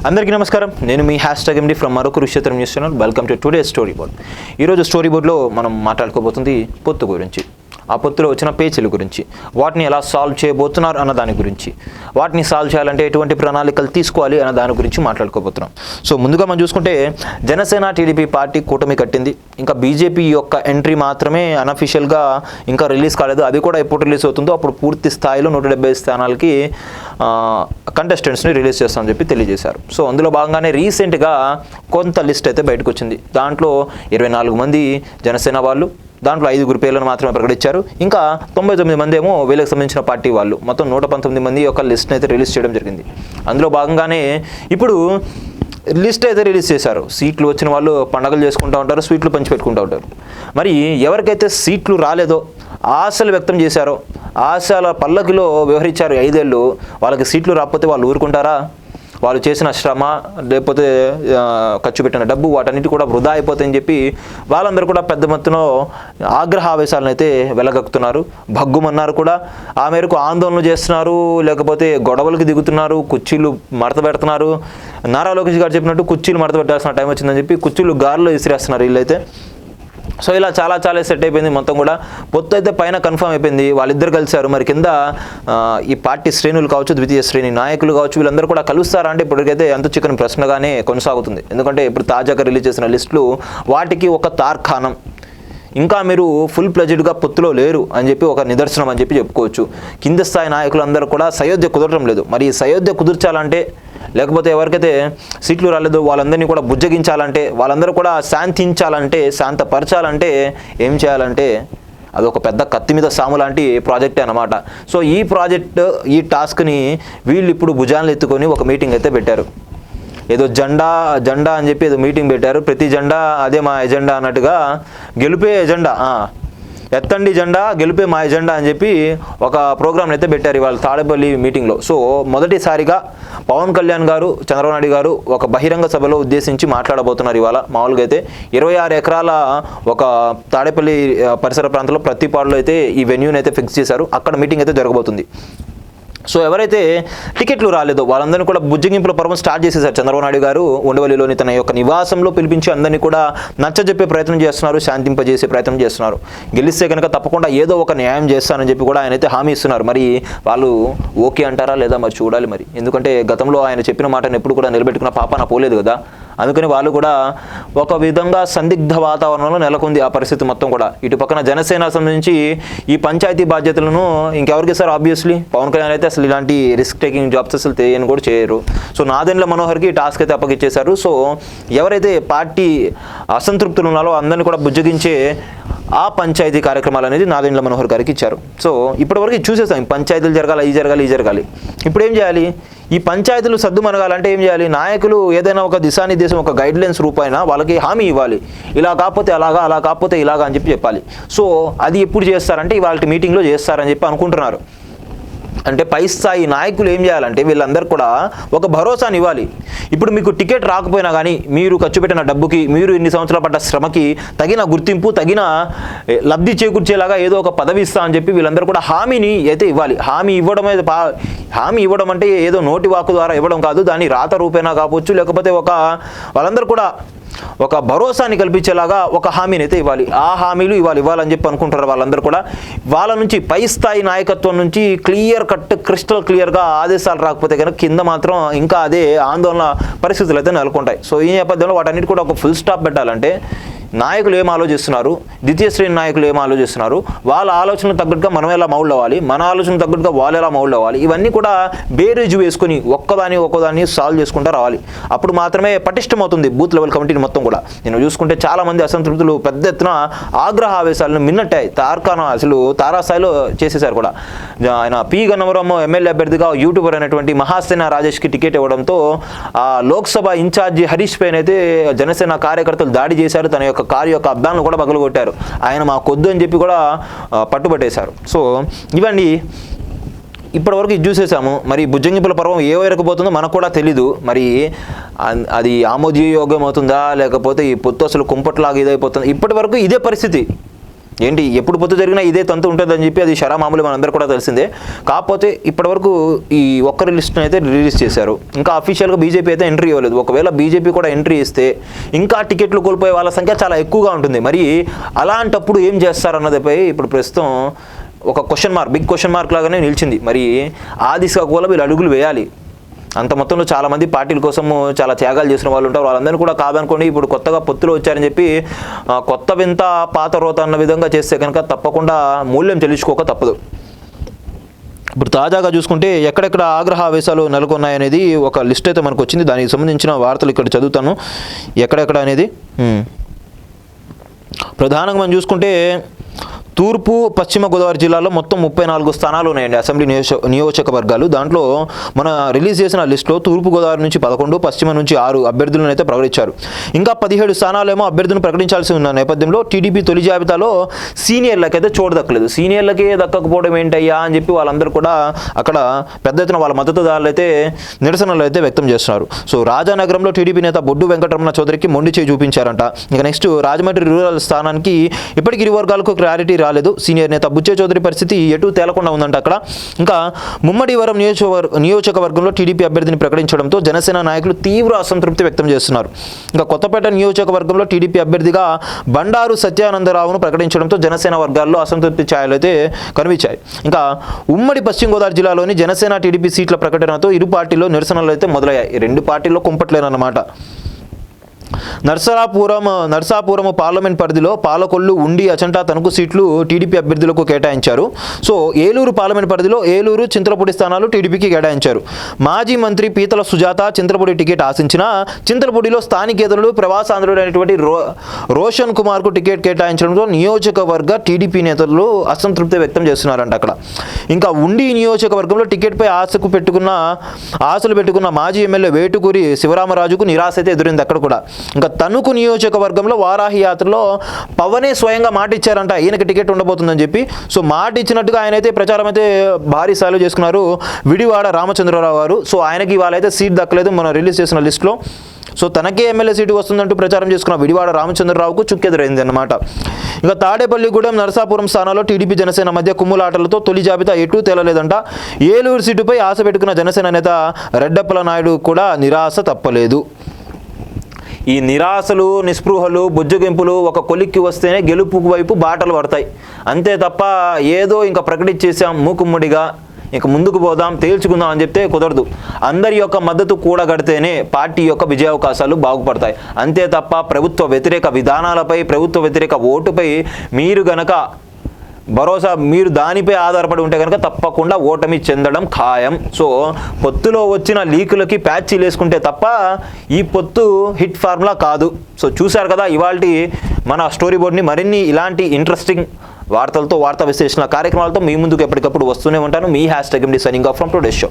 అందరికీ నమస్కారం. నేను మీ #MD ఫ్రమ్ మరో Kurukshetram news channel. Welcome to today story board. ఈరోజు స్టోరీ బోర్డ్లో మనం మాట్లాడుకోబోతుంది పొత్తు గురించి, ఆ పొత్తులో వచ్చిన పేచీల గురించి, వాటిని ఎలా సాల్వ్ చేయబోతున్నారు అన్న దాని గురించి, వాటిని సాల్వ్ చేయాలంటే ఎటువంటి ప్రణాళికలు తీసుకోవాలి అన్న దాని గురించి మాట్లాడుకోబోతున్నాం. సో ముందుగా మనం చూసుకుంటే జనసేన టీడీపీ పార్టీ కూటమి కట్టింది. ఇంకా బీజేపీ యొక్క ఎంట్రీ మాత్రమే అన్అఫీషియల్గా ఇంకా రిలీజ్ కాలేదు. అది కూడా ఎప్పుడు రిలీజ్ అవుతుందో అప్పుడు పూర్తి స్థాయిలో 170 స్థానాలకి కంటెస్టెంట్స్ని రిలీజ్ చేస్తామని చెప్పి తెలియజేశారు. సో అందులో భాగంగానే రీసెంట్గా కొంత లిస్ట్ అయితే బయటకు వచ్చింది. దాంట్లో 24 మంది జనసేన వాళ్ళు, దాంట్లో 5 పేర్లను మాత్రమే ప్రకటించారు. ఇంకా 99 మంది ఏమో వీళ్ళకి సంబంధించిన పార్టీ వాళ్ళు. మొత్తం 119 మంది యొక్క లిస్ట్ని అయితే రిలీజ్ చేయడం జరిగింది. అందులో భాగంగానే ఇప్పుడు లిస్ట్ అయితే రిలీజ్ చేశారు. సీట్లు వచ్చిన వాళ్ళు పండగలు చేసుకుంటూ ఉంటారు, స్వీట్లు పంచిపెట్టుకుంటూ ఉంటారు. మరి ఎవరికైతే సీట్లు రాలేదో, ఆశలు వ్యక్తం చేశారో, ఆశల పల్లకిలో వ్యవహరించారు 5 ఏళ్ళు, వాళ్ళకి సీట్లు రాకపోతే వాళ్ళు ఊరుకుంటారా? వాళ్ళు చేసిన శ్రమ లేకపోతే ఖర్చు పెట్టిన డబ్బు వాటన్నిటి కూడా వృధా అయిపోతాయని చెప్పి వాళ్ళందరూ కూడా పెద్ద మొత్తంలో ఆగ్రహావేశాలను అయితే వెలగక్కుతున్నారు. భగ్గుమన్నారు కూడా. ఆ మేరకు ఆందోళన చేస్తున్నారు, లేకపోతే గొడవలకు దిగుతున్నారు, కుర్చీలు మడత పెడుతున్నారు. నారా లోకేష్ గారు చెప్పినట్టు కుర్చీలు మడత పెట్టాల్సిన టైం వచ్చిందని చెప్పి కుర్చీలు గాల్లో విసిరేస్తున్నారు వీళ్ళైతే. సో ఇలా చాలా సెట్ అయిపోయింది మొత్తం కూడా. పొత్తు అయితే పైన కన్ఫర్మ్ అయిపోయింది, వాళ్ళిద్దరు కలిశారు. మరి కింద ఈ పార్టీ శ్రేణులు కావచ్చు, ద్వితీయ శ్రేణి నాయకులు కావచ్చు, వీళ్ళందరూ కూడా కలుస్తారా అంటే ఇప్పటికైతే ఎంత చిక్కని ప్రశ్నగానే కొనసాగుతుంది. ఎందుకంటే ఇప్పుడు తాజాగా రిలీజ్ చేసిన లిస్టులు వాటికి ఒక తార్కాణం. ఇంకా మీరు ఫుల్ ప్లెజ్డ్గా పొత్తులో లేరు అని చెప్పి ఒక నిదర్శనం అని చెప్పి చెప్పుకోవచ్చు. కింద స్థాయి నాయకులందరూ కూడా సయోధ్య కుదరడం లేదు. మరి సయోధ్య కుదుర్చాలంటే, లేకపోతే ఎవరికైతే సీట్లు రాలేదో వాళ్ళందరినీ కూడా బుజ్జగించాలంటే, వాళ్ళందరూ కూడా శాంతించాలంటే, శాంతపరచాలంటే ఏం చేయాలంటే అదొక పెద్ద కత్తి మీద సాము లాంటి ప్రాజెక్టే అన్నమాట. సో ఈ ప్రాజెక్ట్, ఈ టాస్క్ని వీళ్ళు ఇప్పుడు భుజాలను ఎత్తుకొని ఒక మీటింగ్ అయితే పెట్టారు. ఏదో జెండా అని చెప్పి ఏదో మీటింగ్ పెట్టారు. ప్రతి జెండా అదే మా ఎజెండా అన్నట్టుగా, గెలుపే ఎజెండా, ఎత్తండి జెండా, గెలిపే మా ఎజెండా అని చెప్పి ఒక ప్రోగ్రామ్ అయితే పెట్టారు ఇవాళ తాడేపల్లి మీటింగ్లో. సో మొదటిసారిగా పవన్ కళ్యాణ్ గారు, చంద్రబాబు నాయుడు గారు ఒక బహిరంగ సభలో ఉద్దేశించి మాట్లాడబోతున్నారు ఇవాళ. మామూలుగా అయితే 26 ఎకరాల ఒక తాడేపల్లి పరిసర ప్రాంతంలో ప్రతిపాడులో అయితే ఈ వెన్యూని అయితే ఫిక్స్ చేశారు. అక్కడ మీటింగ్ అయితే జరగబోతుంది. సో ఎవరైతే టికెట్లు రాలేదో వాళ్ళందరినీ కూడా బుజ్జగింపుల పర్వం స్టార్ట్ చేసేసారు చంద్రబాబు నాయుడు గారు. ఉండవల్లిలోని తన యొక్క నివాసంలో పిలిపించి అందరినీ కూడా నచ్చజెప్పే ప్రయత్నం చేస్తున్నారు, శాంతింపజేసే ప్రయత్నం చేస్తున్నారు. గెలిస్తే కనుక తప్పకుండా ఏదో ఒక న్యాయం చేస్తానని చెప్పి కూడా ఆయన అయితే హామీ ఇస్తున్నారు. మరి వాళ్ళు ఓకే అంటారా లేదా మరి చూడాలి. మరి ఎందుకంటే గతంలో ఆయన చెప్పిన మాటను ఎప్పుడు కూడా నిలబెట్టుకున్న పాపాన పోలేదు కదా. అందుకని వాళ్ళు కూడా ఒక విధంగా సందిగ్ధ వాతావరణంలో నెలకొంది ఆ పరిస్థితి మొత్తం కూడా. ఇటు పక్కన జనసేన సంబంధించి ఈ పంచాయతీ బాధ్యతలను ఇంకెవరికి ఇస్తారు? ఆబ్వియస్లీ పవన్ కళ్యాణ్ అయితే అసలు ఇలాంటి రిస్క్ టేకింగ్ జాబ్స్ అసలు చేయని కూడా చేయరు. సో నాదెండ్ల మనోహర్కి టాస్క్ అయితే అప్పగిచ్చేశారు. సో ఎవరైతే పార్టీ అసంతృప్తులు ఉన్నారో అందరినీ కూడా బుజ్జగించే ఆ పంచాయతీ కార్యక్రమాలు అనేది నాదెండ్ల మనోహర్ గారికి ఇచ్చారు. సో ఇప్పటివరకు చూసేసాం, పంచాయతీలు జరగాలి, ఈ జరగాలి. ఇప్పుడు ఏం చేయాలి? ఈ పంచాయతీలు సద్దు మనగాలంటే ఏం చేయాలి? నాయకులు ఏదైనా ఒక దిశానిర్దేశం, ఒక గైడ్లైన్స్ రూపైన వాళ్ళకి హామీ ఇవ్వాలి. ఇలా కాకపోతే అలాగా, అలా కాకపోతే ఇలాగా అని చెప్పి చెప్పాలి. సో అది ఎప్పుడు చేస్తారంటే ఇవాళ మీటింగ్లో చేస్తారని చెప్పి అనుకుంటున్నారు. అంటే పై స్థాయి నాయకులు ఏం చేయాలంటే వీళ్ళందరూ కూడా ఒక భరోసాని ఇవ్వాలి. ఇప్పుడు మీకు టికెట్ రాకపోయినా కానీ మీరు ఖర్చు పెట్టిన డబ్బుకి, మీరు ఇన్ని సంవత్సరాల పడ్డ శ్రమకి తగిన గుర్తింపు, తగిన లబ్ధి చేకూర్చేలాగా ఏదో ఒక పదవి ఇస్తా అని చెప్పి వీళ్ళందరూ కూడా హామీని అయితే ఇవ్వాలి. హామీ ఇవ్వడం అంటే ఏదో నోటి వాకు ద్వారా ఇవ్వడం కాదు, దాన్ని రాత రూపేనా కావచ్చు, లేకపోతే వాళ్ళందరూ కూడా ఒక భరోసాని కల్పించేలాగా ఒక హామీని అయితే ఇవ్వాలి. ఆ హామీలు ఇవ్వాలని చెప్పి అనుకుంటారు వాళ్ళందరూ కూడా. వాళ్ళ నుంచి పై స్థాయి నాయకత్వం నుంచి క్రిస్టల్ క్లియర్గా ఆదేశాలు రాకపోతే కనుక కింద మాత్రం ఇంకా అదే ఆందోళన పరిస్థితులు అయితే నెలకొంటాయి. సో ఈ నేపథ్యంలో వాటన్నిటి కూడా ఒక ఫుల్ స్టాప్ పెట్టాలంటే నాయకులు ఏం ఆలోచిస్తున్నారు, ద్వితీయ శ్రేణి నాయకులు ఏం ఆలోచిస్తున్నారు, వాళ్ళ ఆలోచనలు తగ్గట్టుగా మనం ఎలా మౌల్డ్ అవ్వాలి, మన ఆలోచనలు తగ్గట్టుగా వాళ్ళు ఎలా మౌల్డ్ అవ్వాలి, ఇవన్నీ కూడా బేరేజు వేసుకొని ఒక్కదాన్ని సాల్వ్ చేసుకుంటూ రావాలి. అప్పుడు మాత్రమే పటిష్టమవుతుంది బూత్ లెవెల్ కమిటీని మొత్తం కూడా. నేను చూసుకుంటే చాలామంది అసంతృప్తులు పెద్ద ఎత్తున ఆగ్రహ ఆవేశాలను మిన్నట్టాయి. అసలు తారాస్థాయిలో చేసేశారు కూడా. ఆయన పి గన్నవరం ఎమ్మెల్యే అభ్యర్థిగా యూట్యూబర్ అయినటువంటి మహాసేన రాజేష్కి టికెట్ ఇవ్వడంతో ఆ లోక్సభ ఇన్ఛార్జి హరీష్ పైన అయితే జనసేన కార్యకర్తలు దాడి చేశారు. తన యొక్క కారు యొక్క అద్దాలను కూడా పగలగొట్టారు. ఆయన మా కొద్దు అని చెప్పి కూడా పట్టుబట్టేశారు. సో ఇవన్నీ ఇప్పటివరకు ఇది చూసేసాము. మరి బుజ్జగింపుల పర్వం ఏ వరకపోతుందో మనకు కూడా తెలీదు. మరి అది ఆమోదయోగ్యం అవుతుందా, లేకపోతే ఈ పొత్తు అసలు కుంపట్లాగా ఇదైపోతుందా? ఇప్పటి వరకు ఇదే పరిస్థితి. ఏంటి ఎప్పుడు పొత్తు జరిగినా ఇదే తంతు ఉంటుందని చెప్పి అది షరా మామూలు మనందరూ కూడా తెలిసిందే. కాకపోతే ఇప్పటివరకు ఈ ఒక్కరి లిస్ట్ని అయితే రిలీజ్ చేశారు. ఇంకా అఫీషియల్గా బీజేపీ అయితే ఎంట్రీ ఇవ్వలేదు. ఒకవేళ బీజేపీ కూడా ఎంట్రీ ఇస్తే ఇంకా టికెట్లు కోల్పోయే వాళ్ళ సంఖ్య చాలా ఎక్కువగా ఉంటుంది. మరి అలాంటప్పుడు ఏం చేస్తారన్నదిపై ఇప్పుడు ప్రస్తుతం ఒక బిగ్ క్వశ్చన్ మార్క్ లాగానే నిలిచింది. మరి ఆ దిశగా కూడా వీళ్ళు అడుగులు వేయాలి. అంత మొత్తంలో చాలామంది పార్టీల కోసము చాలా త్యాగాలు చేసిన వాళ్ళు ఉంటారు. వాళ్ళందరినీ కూడా కాదనుకోండి ఇప్పుడు కొత్తగా పొత్తులు వచ్చారని చెప్పి కొత్త వింత పాత రోత అన్న విధంగా చేస్తే కనుక తప్పకుండా మూల్యం చెల్లించుకోక తప్పదు. ఇప్పుడు తాజాగా చూసుకుంటే ఎక్కడెక్కడ ఆగ్రహ ఆవేశాలు నెలకొన్నాయనేది ఒక లిస్ట్ అయితే మనకు వచ్చింది. దానికి సంబంధించిన వార్తలు ఇక్కడ చదువుతాను ఎక్కడెక్కడ అనేది. ప్రధానంగా మనం చూసుకుంటే తూర్పు పశ్చిమ గోదావరి జిల్లాలో మొత్తం 34 స్థానాలు ఉన్నాయండి అసెంబ్లీ నియోజకవర్గాలు. దాంట్లో మన రిలీజ్ చేసిన లిస్టులో తూర్పు గోదావరి నుంచి 11, పశ్చిమ నుంచి 6 అభ్యర్థులను అయితే ప్రకటించారు. ఇంకా 17 స్థానాలేమో అభ్యర్థులను ప్రకటించాల్సి ఉన్న నేపథ్యంలో టీడీపీ తొలి జాబితాలో సీనియర్లకైతే చోటు దక్కలేదు. సీనియర్లకే దక్కకపోవడం ఏంటయ్యా అని చెప్పి వాళ్ళందరూ కూడా అక్కడ పెద్ద ఎత్తున వాళ్ళ మద్దతుదారులు అయితే నిరసనలు అయితే వ్యక్తం చేస్తున్నారు. సో రాజానగరంలో టీడీపీ నేత బొడ్డు వెంకటరమణ చౌదరికి మొండి చేయి చూపించారంట. ఇంకా నెక్స్ట్ రాజమండ్రి రూరల్ స్థానానికి ఇప్పటికి ఇరు వర్గాలకు క్లారిటీ రాలేదు. సీనియర్ నేత బుచ్చే చౌదరి పరిస్థితి ఎటు తేలకుండా ఉందంట అక్కడ. ఇంకా ముమ్మడివరం నియోజకవర్గంలో టీడీపీ అభ్యర్థిని ప్రకటించడంతో జనసేన నాయకులు తీవ్ర అసంతృప్తి వ్యక్తం చేస్తున్నారు. ఇంకా కొత్తపేట నియోజకవర్గంలో టీడీపీ అభ్యర్థిగా బండారు సత్యానందరావును ప్రకటించడంతో జనసేన వర్గాల్లో అసంతృప్తి ఛాయలు అయితే కనిపించాయి. ఇంకా ఉమ్మడి పశ్చిమ గోదావరి జిల్లాలోని జనసేన టీడీపీ సీట్ల ప్రకటనతో ఇరు పార్టీల్లో నిరసనలు అయితే మొదలయ్యాయి. రెండు పార్టీల్లో కుంపట్లేనన్నమాట. నర్సాపురం పార్లమెంట్ పరిధిలో పాలకొల్లు, ఉండి, అచంటా, తణుకు సీట్లు టీడీపీ అభ్యర్థులకు కేటాయించారు. సో ఏలూరు పార్లమెంట్ పరిధిలో ఏలూరు, చింతలపూడి స్థానాలు టీడీపీకి కేటాయించారు. మాజీ మంత్రి పీతల సుజాత చింతలపూడి టికెట్ ఆశించిన చింతలపూడిలో స్థానికేతరుడు ప్రవాసాంధ్రుడైనటువంటి రోషన్ కుమార్కు టికెట్ కేటాయించడంతో నియోజకవర్గ టీడీపీ నేతలు అసంతృప్తి వ్యక్తం చేస్తున్నారంట అక్కడ. ఇంకా ఉండి నియోజకవర్గంలో టికెట్పై ఆశలు పెట్టుకున్న మాజీ ఎమ్మెల్యే వేటుకూరి శివరామరాజుకు నిరాశ అయితే ఎదురైంది అక్కడ కూడా. ఇంకా తణుకు నియోజకవర్గంలో వారాహి యాత్రలో పవనే స్వయంగా మాట ఇచ్చారంట ఈయనకి టికెట్ ఉండబోతుందని చెప్పి. సో మాట ఇచ్చినట్టుగా ఆయన అయితే ప్రచారం అయితే భారీ స్థాయిలో చేసుకున్నారు విడివాడ రామచంద్రరావు గారు. సో ఆయనకి వాళ్ళైతే సీట్ దక్కలేదు మనం రిలీజ్ చేసిన లిస్టులో. సో తనకే ఎమ్మెల్యే సీటు వస్తుందంటూ ప్రచారం చేసుకున్న విడివాడ రామచంద్రరావుకు చుక్కెదురైంది అన్నమాట. ఇంకా తాడేపల్లిగూడెం, నరసాపురం స్థానాల్లో టీడీపీ జనసేన మధ్య కుమ్ములాటలతో తొలి జాబితా ఎటూ తేలలేదంట. ఏలూరు సీటుపై ఆశ పెట్టుకున్న జనసేన నేత రెడ్డప్పల నాయుడు కూడా నిరాశ తప్పలేదు. ఈ నిరాశలు, నిస్పృహలు, బుజ్జగింపులు ఒక కొలిక్కి వస్తేనే గెలుపు వైపు బాటలు పడతాయి. అంతే తప్ప ఏదో ఇంకా ప్రకటించేసాం మూకుమ్మడిగా ఇక ముందుకు పోదాం తేల్చుకుందాం అని చెప్తే కుదరదు. అందరి యొక్క మద్దతు కూడగడితేనే పార్టీ యొక్క విజయావకాశాలు బాగుపడతాయి. అంతే తప్ప ప్రభుత్వ వ్యతిరేక విధానాలపై, ప్రభుత్వ వ్యతిరేక ఓటుపై మీరు దానిపై ఆధారపడి ఉంటే కనుక తప్పకుండా ఓటమి చెందడం ఖాయం. సో పొత్తులో వచ్చిన లీకులకి ప్యాచీలు వేసుకుంటే తప్ప ఈ పొత్తు హిట్ ఫార్ములా కాదు. సో చూశారు కదా ఇవాల్టి మన స్టోరీ బోర్డ్ని. మరిన్ని ఇలాంటి ఇంట్రెస్టింగ్ వార్తా విశ్లేషణ కార్యక్రమాలతో మీ ముందుకు ఎప్పటికప్పుడు వస్తూనే ఉంటాను. మీ #MD signing off from today's show.